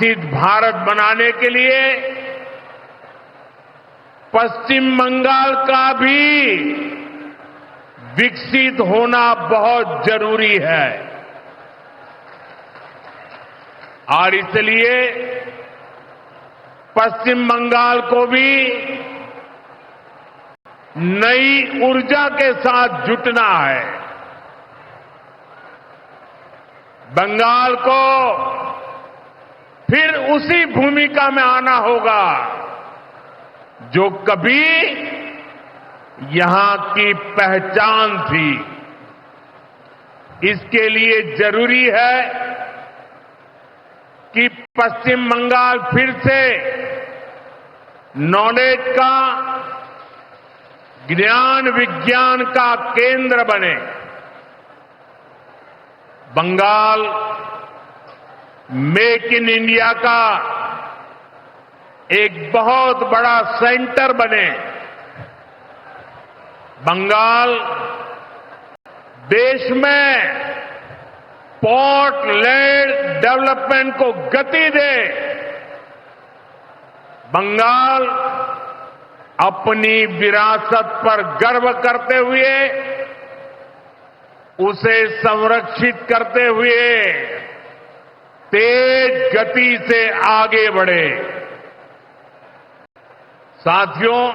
विकसित भारत बनाने के लिए पश्चिम बंगाल का भी विकसित होना बहुत जरूरी है और इसलिए पश्चिम बंगाल को भी नई ऊर्जा के साथ जुटना है। बंगाल को फिर उसी भूमिका में आना होगा जो कभी यहां की पहचान थी। इसके लिए जरूरी है कि पश्चिम बंगाल फिर से नॉलेज का, ज्ञान विज्ञान का केंद्र बने। बंगाल मेक इन इंडिया का एक बहुत बड़ा सेंटर बने। बंगाल देश में पोर्ट लेड डेवलपमेंट को गति दे। बंगाल अपनी विरासत पर गर्व करते हुए, उसे संरक्षित करते हुए तेज गति से आगे बढ़े। साथियों,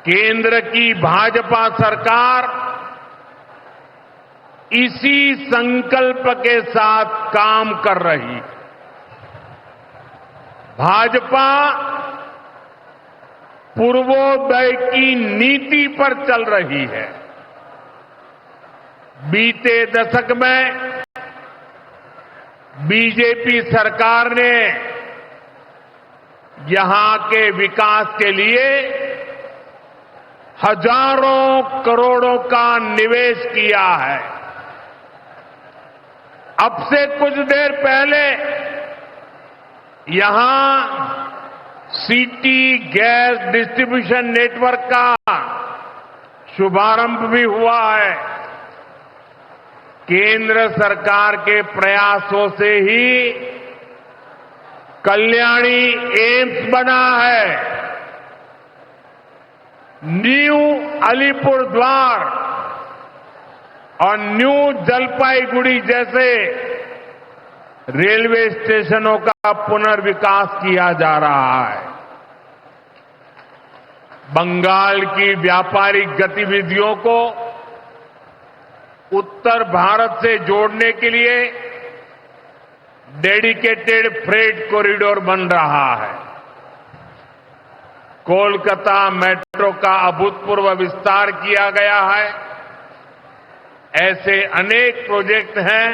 केंद्र की भाजपा सरकार इसी संकल्प के साथ काम कर रही। भाजपा पूर्वोदय की नीति पर चल रही है। बीते दशक में बीजेपी सरकार ने यहां के विकास के लिए हजारों करोड़ों का निवेश किया है। अब से कुछ देर पहले यहां सिटी गैस डिस्ट्रीब्यूशन नेटवर्क का शुभारंभ भी हुआ है। केंद्र सरकार के प्रयासों से ही कल्याणी एम्स बना है। न्यू अलीपुरद्वार और न्यू जलपाईगुड़ी जैसे रेलवे स्टेशनों का पुनर्विकास किया जा रहा है। बंगाल की व्यापारिक गतिविधियों को उत्तर भारत से जोड़ने के लिए डेडिकेटेड फ्रेट कॉरिडोर बन रहा है। कोलकाता मेट्रो का अभूतपूर्व विस्तार किया गया है। ऐसे अनेक प्रोजेक्ट हैं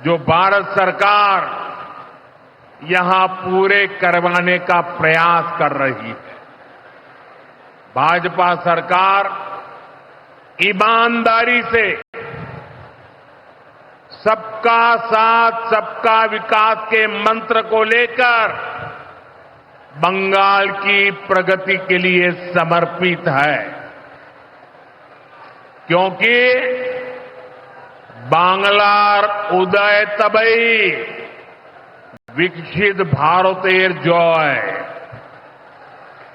जो भारत सरकार यहां पूरे करवाने का प्रयास कर रही है। भाजपा सरकार ईमानदारी से सबका साथ सबका विकास के मंत्र को लेकर बंगाल की प्रगति के लिए समर्पित है, क्योंकि बांग्लार उदय तबई विकसित भारतेर जय।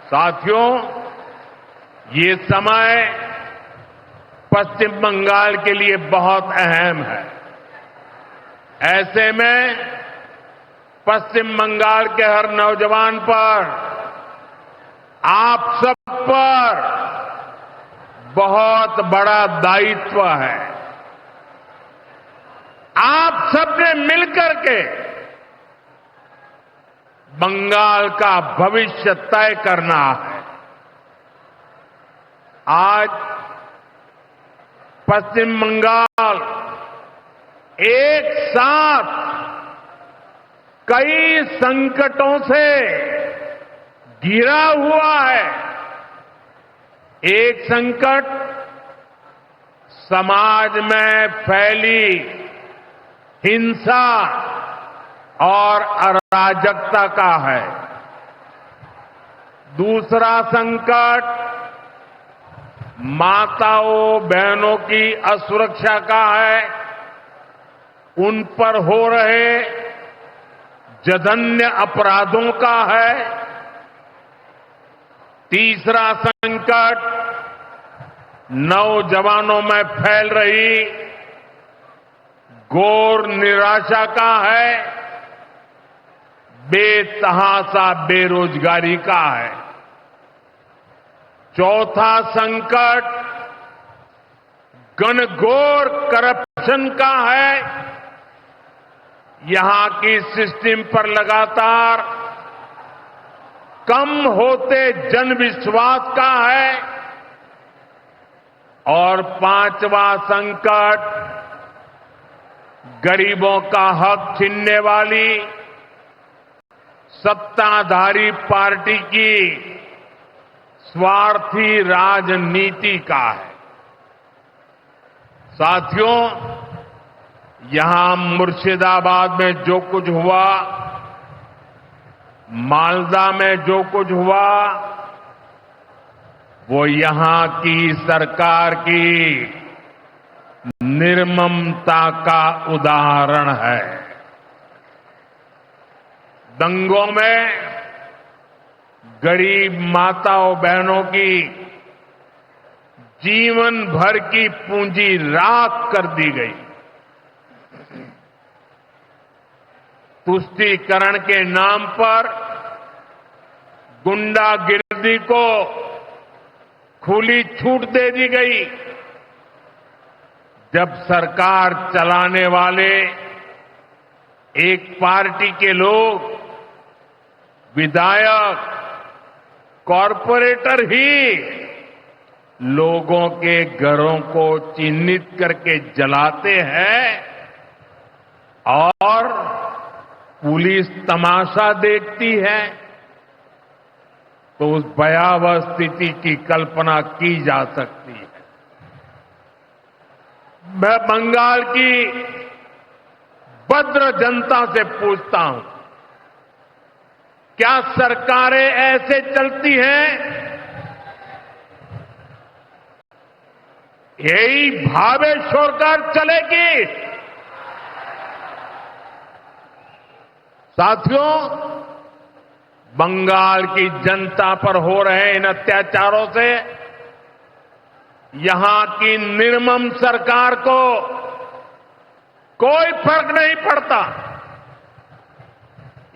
साथियों, ये समय पश्चिम बंगाल के लिए बहुत अहम है। ऐसे में पश्चिम बंगाल के हर नौजवान पर, आप सब पर बहुत बड़ा दायित्व है। आप सबने मिलकर के बंगाल का भविष्य तय करना है। आज पश्चिम बंगाल एक साथ कई संकटों से घिरा हुआ है। एक संकट समाज में फैली हिंसा और अराजकता का है। दूसरा संकट माताओं बहनों की असुरक्षा का है। उन पर हो रहे जघन्य अपराधों का है। तीसरा संकट नौजवानों में फैल रही घोर निराशा का है, बेतहासा बेरोजगारी का है। चौथा संकट घनघोर करप्शन का है। यहां की सिस्टम पर लगातार कम होते जनविश्वास का है। और पांचवा संकट गरीबों का हक छीनने वाली सत्ताधारी पार्टी की स्वार्थी राजनीति का है। साथियों, यहां मुर्शिदाबाद में जो कुछ हुआ, मालदा में जो कुछ हुआ, वो यहां की सरकार की निर्ममता का उदाहरण है। दंगों में गरीब माताओं बहनों की जीवन भर की पूंजी राख कर दी गई। तुष्टीकरण के नाम पर गुंडागिर्दी को खुली छूट दे दी गई। जब सरकार चलाने वाले एक पार्टी के लोग, विधायक, कॉरपोरेटर ही लोगों के घरों को चिन्हित करके जलाते हैं और पुलिस तमाशा देखती है, तो उस भयावह स्थिति की कल्पना की जा सकती है। मैं बंगाल की भद्र जनता से पूछता हूं, क्या सरकारें ऐसे चलती हैं? यही भावेश्वर चलेगी? साथियों, बंगाल की जनता पर हो रहे इन अत्याचारों से यहां की निर्मम सरकार को कोई फर्क नहीं पड़ता।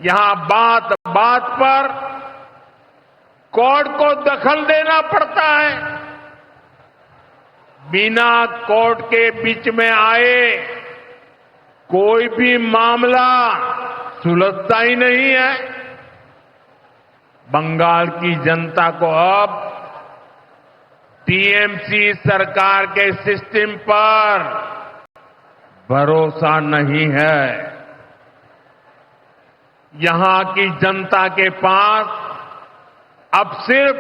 यहां बात बात पर कोर्ट को दखल देना पड़ता है। बिना कोर्ट के बीच में आए कोई भी मामला सुलझता ही नहीं है। बंगाल की जनता को अब टीएमसी सरकार के सिस्टम पर भरोसा नहीं है। यहां की जनता के पास अब सिर्फ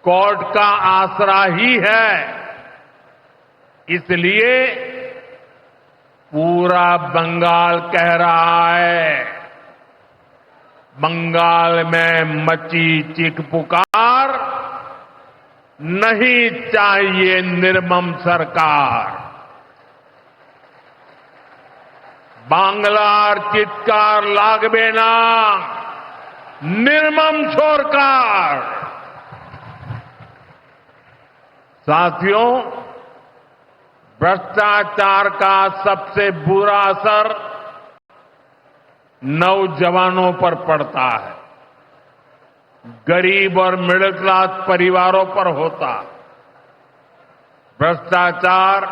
कोर्ट का आसरा ही है। इसलिए पूरा बंगाल कह रहा है, बंगाल में मची चीख पुकार, नहीं चाहिए निर्मम सरकार। बांग्लार चित्कार लागबे ना, निर्मम सरकार। साथियों, भ्रष्टाचार का सबसे बुरा असर नौजवानों पर पड़ता है, गरीब और मिडिल क्लास परिवारों पर होता। भ्रष्टाचार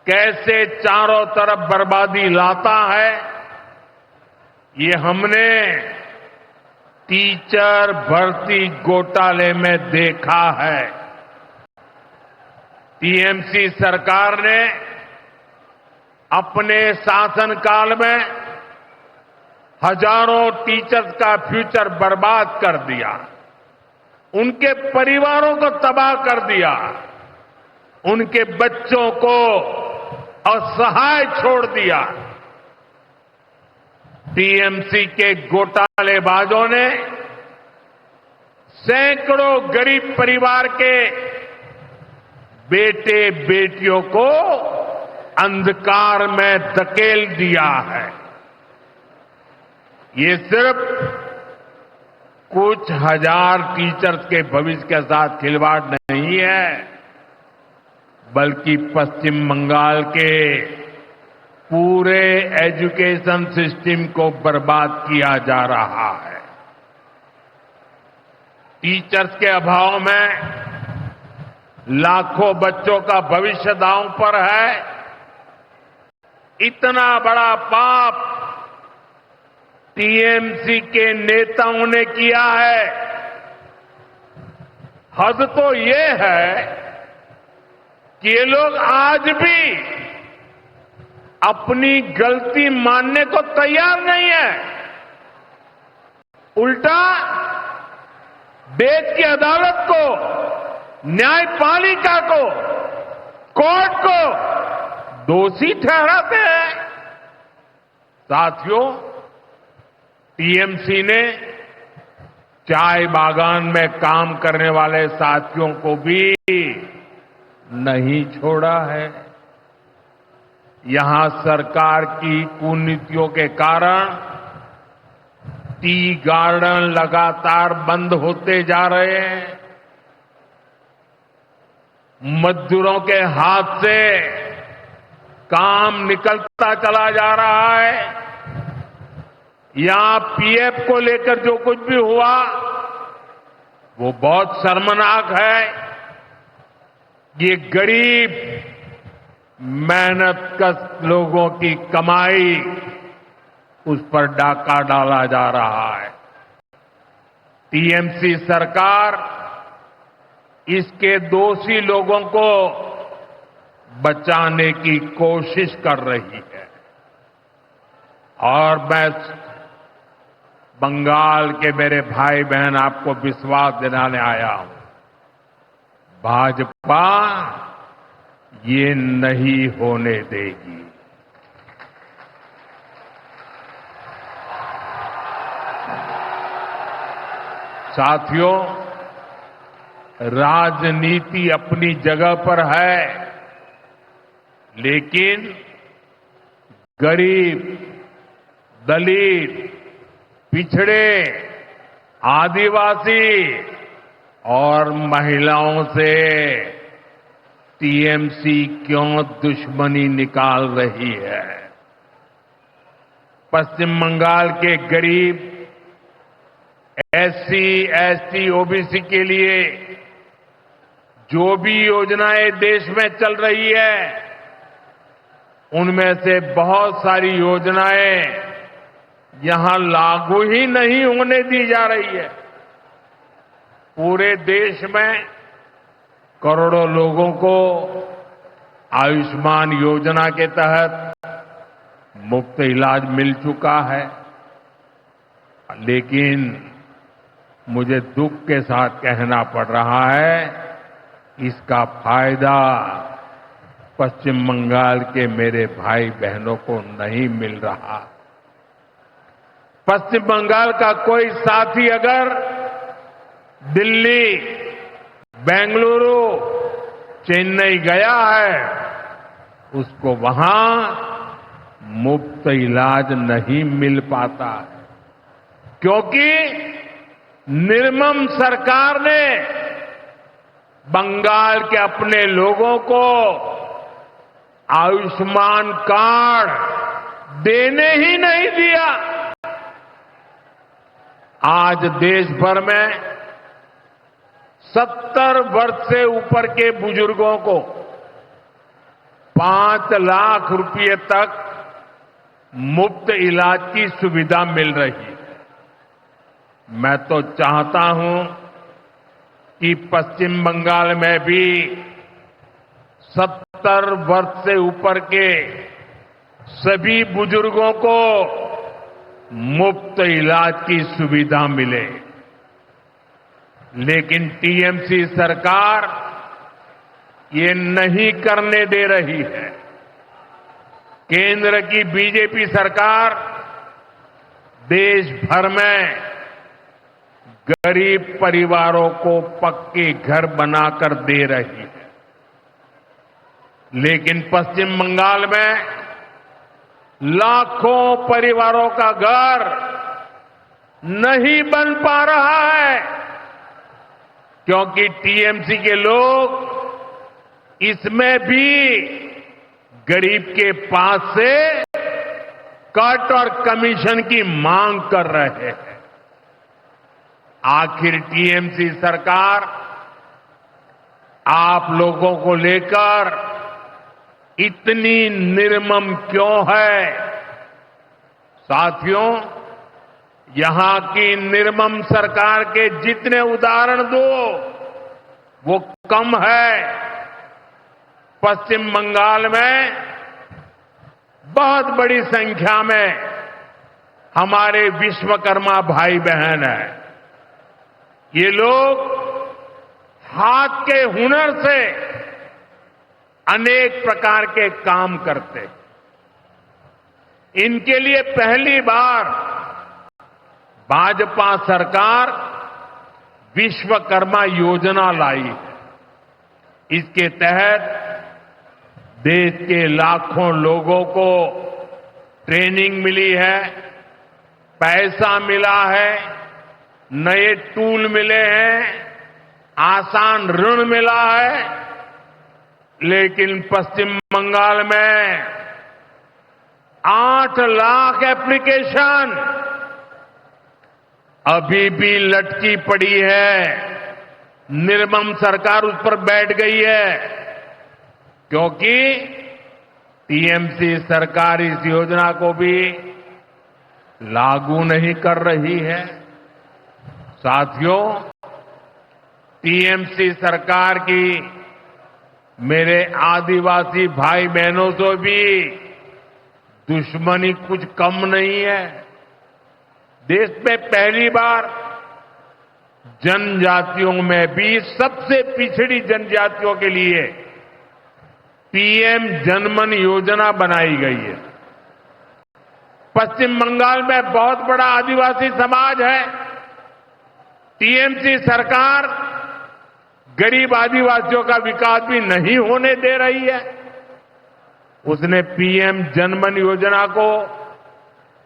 कैसे चारों तरफ बर्बादी लाता है, ये हमने टीचर भर्ती घोटाले में देखा है। टीएमसी सरकार ने अपने शासनकाल में हजारों टीचर्स का फ्यूचर बर्बाद कर दिया, उनके परिवारों को तबाह कर दिया, उनके बच्चों को असहाय छोड़ दिया। टीएमसी के घोटालेबाजों ने सैकड़ों गरीब परिवार के बेटे बेटियों को अंधकार में धकेल दिया है। ये सिर्फ कुछ हजार टीचर्स के भविष्य के साथ खिलवाड़ नहीं है, बल्कि पश्चिम बंगाल के पूरे एजुकेशन सिस्टम को बर्बाद किया जा रहा है। टीचर्स के अभाव में लाखों बच्चों का भविष्य दांव पर है। इतना बड़ा पाप टीएमसी के नेताओं ने किया है। हद तो ये है कि ये लोग आज भी अपनी गलती मानने को तैयार नहीं है। उल्टा देश की अदालत को, न्यायपालिका को, कोर्ट को दोषी ठहराते हैं। साथियों, टीएमसी ने चाय बागान में काम करने वाले साथियों को भी नहीं छोड़ा है। यहां सरकार की कुनीतियों के कारण टी गार्डन लगातार बंद होते जा रहे हैं। मजदूरों के हाथ से काम निकलता चला जा रहा है। यहां पीएफ को लेकर जो कुछ भी हुआ वो बहुत शर्मनाक है। ये गरीब मेहनतकश लोगों की कमाई, उस पर डाका डाला जा रहा है। टीएमसी सरकार इसके दोषी लोगों को बचाने की कोशिश कर रही है। और मैं बंगाल के मेरे भाई बहन आपको विश्वास दिलाने आया हूं, भाजपा ये नहीं होने देगी। साथियों, राजनीति अपनी जगह पर है, लेकिन गरीब, दलित, पिछड़े, आदिवासी और महिलाओं से टीएमसी क्यों दुश्मनी निकाल रही है? पश्चिम बंगाल के गरीब, एससी, एसटी, ओबीसी के लिए जो भी योजनाएं देश में चल रही है, उनमें से बहुत सारी योजनाएं यहां लागू ही नहीं होने दी जा रही है। पूरे देश में करोड़ों लोगों को आयुष्मान योजना के तहत मुफ्त इलाज मिल चुका है, लेकिन मुझे दुख के साथ कहना पड़ रहा है, इसका फायदा पश्चिम बंगाल के मेरे भाई बहनों को नहीं मिल रहा। पश्चिम बंगाल का कोई साथी अगर दिल्ली, बेंगलुरु, चेन्नई गया है, उसको वहां मुफ्त इलाज नहीं मिल पाता है, क्योंकि निर्मम सरकार ने बंगाल के अपने लोगों को आयुष्मान कार्ड देने ही नहीं दिया। आज देश भर में 70 वर्ष से ऊपर के बुजुर्गों को 5 लाख रुपए तक मुफ्त इलाज की सुविधा मिल रही है। मैं तो चाहता हूं कि पश्चिम बंगाल में भी 70 वर्ष से ऊपर के सभी बुजुर्गों को मुफ्त इलाज की सुविधा मिले। लेकिन टीएमसी सरकार ये नहीं करने दे रही है। केंद्र की बीजेपी सरकार देश भर में गरीब परिवारों को पक्के घर बनाकर दे रही है, लेकिन पश्चिम बंगाल में लाखों परिवारों का घर नहीं बन पा रहा है क्योंकि टीएमसी के लोग इसमें भी गरीब के पास से कट और कमीशन की मांग कर रहे हैं। आखिर टीएमसी सरकार आप लोगों को लेकर इतनी निर्मम क्यों है? साथियों, यहां की निर्मम सरकार के जितने उदाहरण दो वो कम है। पश्चिम बंगाल में बहुत बड़ी संख्या में हमारे विश्वकर्मा भाई बहन हैं। ये लोग हाथ के हुनर से अनेक प्रकार के काम करते हैं। इनके लिए पहली बार भाजपा सरकार विश्वकर्मा योजना लाई है। इसके तहत देश के लाखों लोगों को ट्रेनिंग मिली है, पैसा मिला है, नए टूल मिले हैं, आसान ऋण मिला है। लेकिन पश्चिम बंगाल में 8 लाख एप्लीकेशन अभी भी लटकी पड़ी है। निर्मम सरकार उस पर बैठ गई है क्योंकि टीएमसी सरकार इस योजना को भी लागू नहीं कर रही है। साथियों, टीएमसी सरकार की मेरे आदिवासी भाई बहनों से भी दुश्मनी कुछ कम नहीं है। देश में पहली बार जनजातियों में भी सबसे पिछड़ी जनजातियों के लिए पीएम जनमन योजना बनाई गई है। पश्चिम बंगाल में बहुत बड़ा आदिवासी समाज है। टीएमसी सरकार गरीब आदिवासियों का विकास भी नहीं होने दे रही है। उसने पीएम जनमन योजना को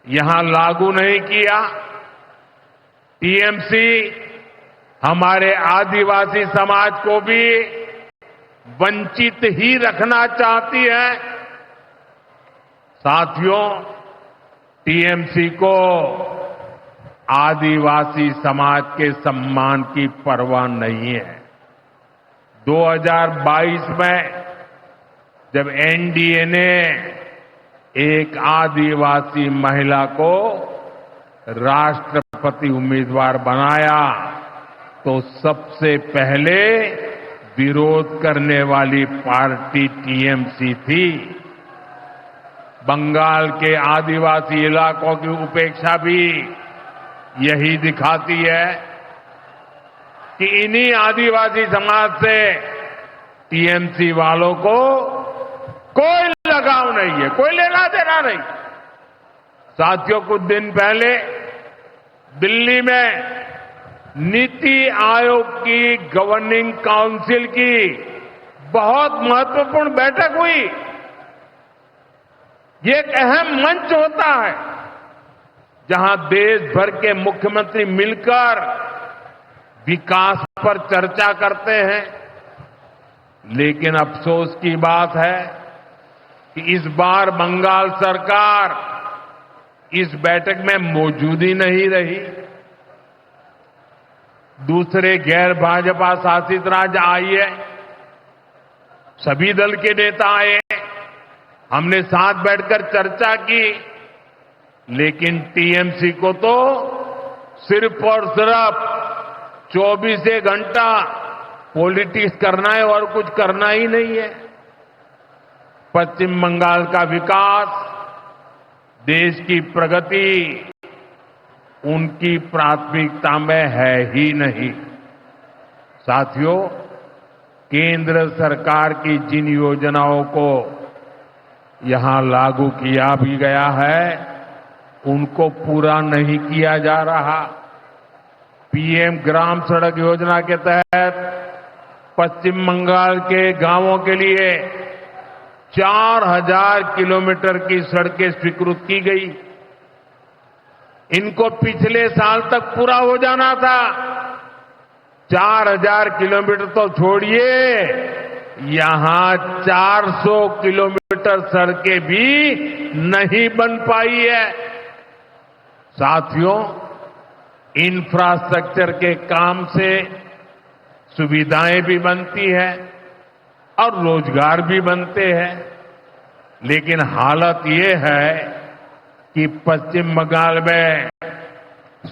यहां लागू नहीं किया। टीएमसी हमारे आदिवासी समाज को भी वंचित ही रखना चाहती है। साथियों, टीएमसी को आदिवासी समाज के सम्मान की परवाह नहीं है। 2022 में जब एनडीए ने एक आदिवासी महिला को राष्ट्रपति उम्मीदवार बनाया तो सबसे पहले विरोध करने वाली पार्टी टीएमसी थी। बंगाल के आदिवासी इलाकों की उपेक्षा भी यही दिखाती है कि इन्हीं आदिवासी समाज से टीएमसी वालों को कोई लगाव नहीं है, कोई लेना देना नहीं। साथियों, कुछ दिन पहले दिल्ली में नीति आयोग की गवर्निंग काउंसिल की बहुत महत्वपूर्ण बैठक हुई। ये एक अहम मंच होता है जहां देश भर के मुख्यमंत्री मिलकर विकास पर चर्चा करते हैं। लेकिन अफसोस की बात है कि इस बार बंगाल सरकार इस बैठक में मौजूद ही नहीं रही। दूसरे गैर भाजपा शासित राज्य आए, सभी दल के नेता आए, हमने साथ बैठकर चर्चा की। लेकिन टीएमसी को तो सिर्फ और सिर्फ 24 घंटा पॉलिटिक्स करना है और कुछ करना ही नहीं है। पश्चिम बंगाल का विकास, देश की प्रगति उनकी प्राथमिकता में है ही नहीं। साथियों, केंद्र सरकार की जिन योजनाओं को यहां लागू किया भी गया है उनको पूरा नहीं किया जा रहा। पीएम ग्राम सड़क योजना के तहत पश्चिम बंगाल के गांवों के लिए 4000 किलोमीटर की सड़कें स्वीकृत की गई। इनको पिछले साल तक पूरा हो जाना था। 4000 किलोमीटर तो छोड़िए, यहां 400 किलोमीटर सड़कें भी नहीं बन पाई है। साथियों, इंफ्रास्ट्रक्चर के काम से सुविधाएं भी बनती है और रोजगार भी बनते हैं, लेकिन हालत ये है कि पश्चिम बंगाल में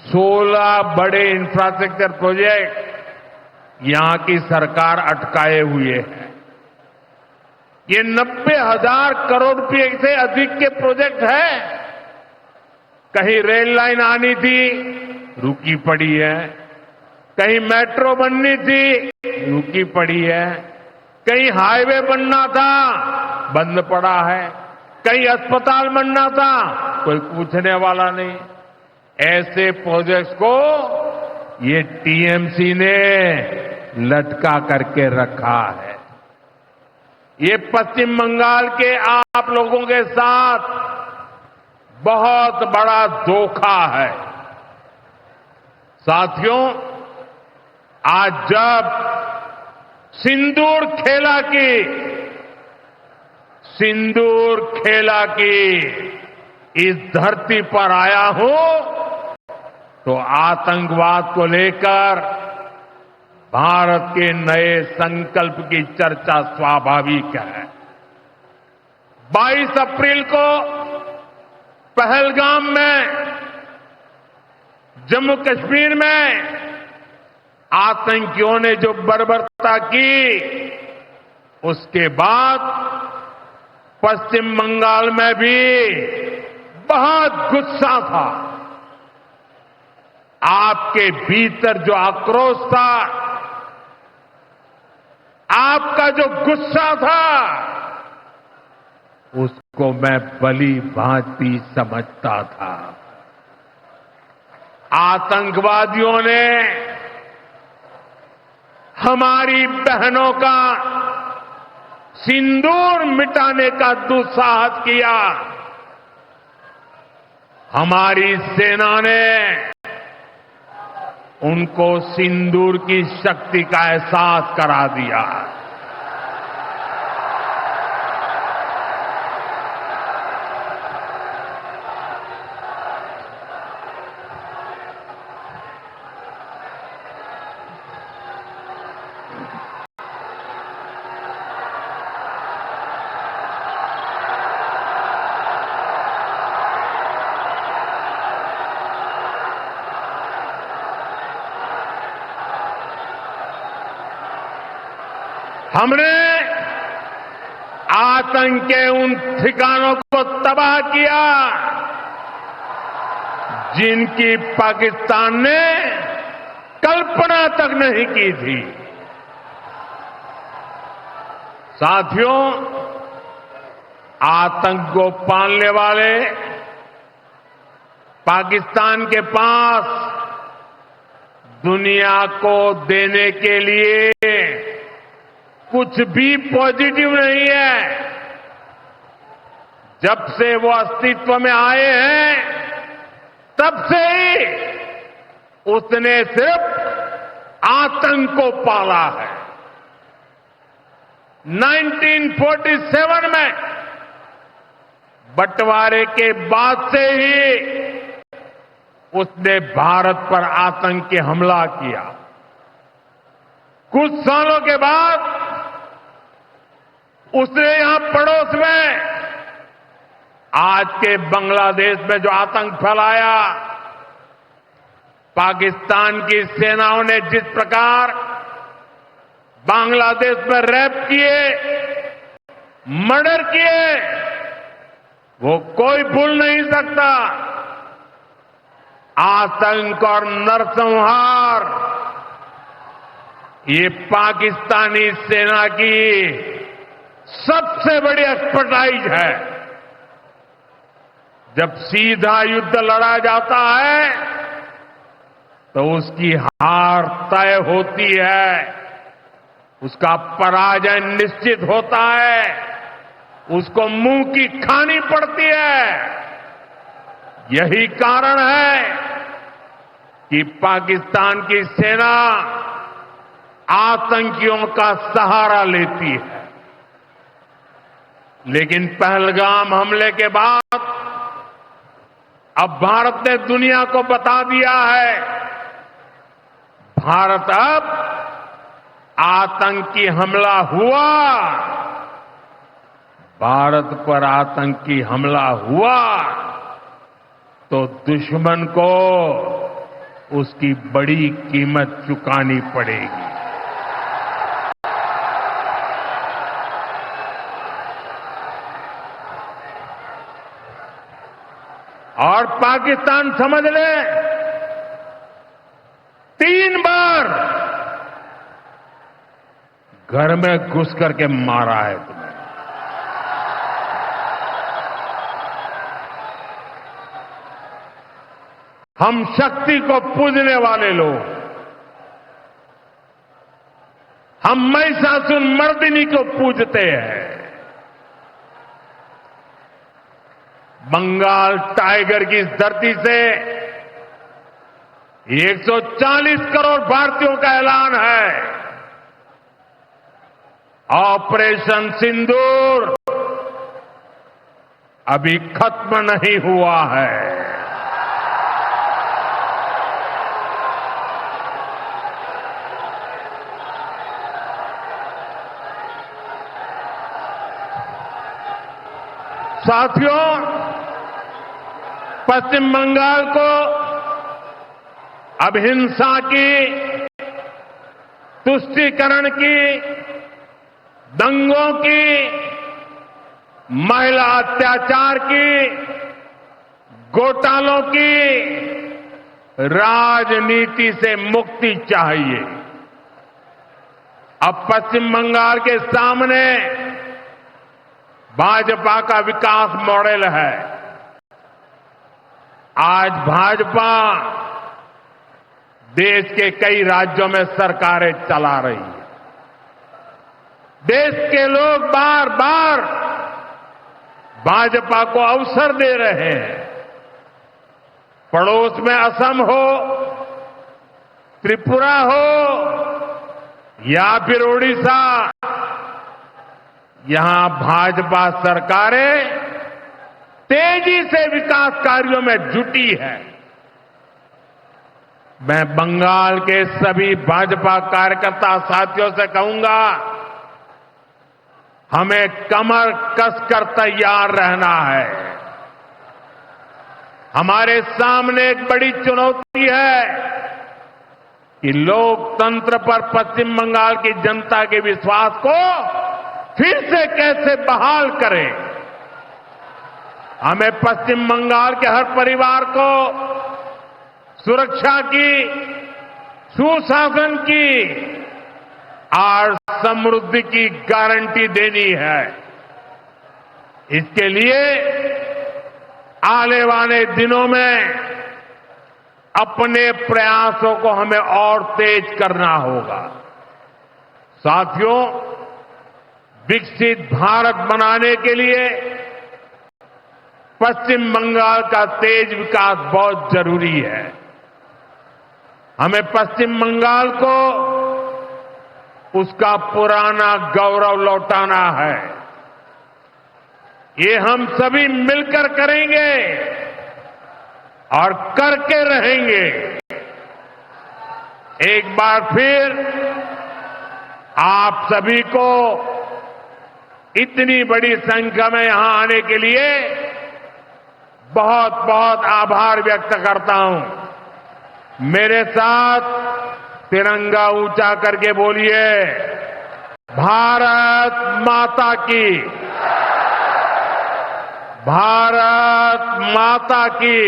16 बड़े इंफ्रास्ट्रक्चर प्रोजेक्ट यहां की सरकार अटकाए हुए है। ये 90,000 करोड़ रुपए से अधिक के प्रोजेक्ट हैं। कहीं रेल लाइन आनी थी, रुकी पड़ी है। कहीं मेट्रो बननी थी, रुकी पड़ी है। कहीं हाईवे बनना था, बंद पड़ा है। कहीं अस्पताल बनना था, कोई पूछने वाला नहीं। ऐसे प्रोजेक्ट्स को ये टीएमसी ने लटका करके रखा है। ये पश्चिम बंगाल के आप लोगों के साथ बहुत बड़ा धोखा है। साथियों, आज जब सिंदूर खेला की इस धरती पर आया हूं, तो आतंकवाद को लेकर भारत के नए संकल्प की चर्चा स्वाभाविक है। 22 अप्रैल को पहलगाम में, जम्मू कश्मीर में आतंकियों ने जो बर्बरता की, उसके बाद पश्चिम बंगाल में भी बहुत गुस्सा था। आपके भीतर जो आक्रोश था, आपका जो गुस्सा था, उसको मैं भली भांति समझता था। आतंकवादियों ने हमारी बहनों का सिंदूर मिटाने का दुस्साहस किया। हमारी सेना ने उनको सिंदूर की शक्ति का एहसास करा दिया। हमने आतंक के उन ठिकानों को तबाह किया जिनकी पाकिस्तान ने कल्पना तक नहीं की थी। साथियों, आतंक को पालने वाले पाकिस्तान के पास दुनिया को देने के लिए कुछ भी पॉजिटिव नहीं है। जब से वो अस्तित्व में आए हैं, तब से ही उसने सिर्फ आतंक को पाला है। 1947 में बंटवारे के बाद से ही उसने भारत पर आतंक के हमला किया। कुछ सालों के बाद उसने यहां पड़ोस में आज के बांग्लादेश में जो आतंक फैलाया, पाकिस्तान की सेनाओं ने जिस प्रकार बांग्लादेश में रेप किए, मर्डर किए, वो कोई भूल नहीं सकता। आतंक और नरसंहार ये पाकिस्तानी सेना की सबसे बड़ी एक्सपर्टाइज है। जब सीधा युद्ध लड़ा जाता है तो उसकी हार तय होती है, उसका पराजय निश्चित होता है, उसको मुंह की खानी पड़ती है। यही कारण है कि पाकिस्तान की सेना आतंकियों का सहारा लेती है। लेकिन पहलगाम हमले के बाद अब भारत ने दुनिया को बता दिया है, भारत अब आतंकी हमला हुआ, भारत पर आतंकी हमला हुआ तो दुश्मन को उसकी बड़ी कीमत चुकानी पड़ेगी। और पाकिस्तान समझ ले, 3 बार घर में घुस करके मारा है तुम्हें। हम शक्ति को पूजने वाले लोग, हम महिषासुर मर्दिनी को पूजते हैं। बंगाल टाइगर की इस धरती से 140 करोड़ भारतीयों का ऐलान है। ऑपरेशन सिंदूर अभी खत्म नहीं हुआ है। साथियों, पश्चिम बंगाल को अब हिंसा की, तुष्टीकरण की, दंगों की, महिला अत्याचार की, घोटालों की राजनीति से मुक्ति चाहिए। अब पश्चिम बंगाल के सामने भाजपा का विकास मॉडल है। आज भाजपा देश के कई राज्यों में सरकारें चला रही है। देश के लोग बार बार भाजपा को अवसर दे रहे हैं। पड़ोस में असम हो, त्रिपुरा हो या फिर ओडिशा, यहां भाजपा सरकारें तेजी से विकास कार्यों में जुटी है। मैं बंगाल के सभी भाजपा कार्यकर्ता साथियों से कहूंगा, हमें कमर कसकर तैयार रहना है। हमारे सामने एक बड़ी चुनौती है कि लोकतंत्र पर पश्चिम बंगाल की जनता के विश्वास को फिर से कैसे बहाल करें। हमें पश्चिम बंगाल के हर परिवार को सुरक्षा की, सुशासन की और समृद्धि की गारंटी देनी है। इसके लिए आने वाले दिनों में अपने प्रयासों को हमें और तेज करना होगा। साथियों, विकसित भारत बनाने के लिए पश्चिम बंगाल का तेज विकास बहुत जरूरी है। हमें पश्चिम बंगाल को उसका पुराना गौरव लौटाना है। ये हम सभी मिलकर करेंगे और करके रहेंगे। एक बार फिर आप सभी को इतनी बड़ी संख्या में यहां आने के लिए बहुत बहुत आभार व्यक्त करता हूं। मेरे साथ तिरंगा ऊंचा करके बोलिए, भारत माता की, भारत माता की,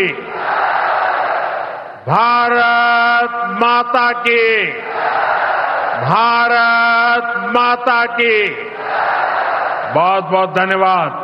भारत माता की, भारत माता की। बहुत बहुत धन्यवाद।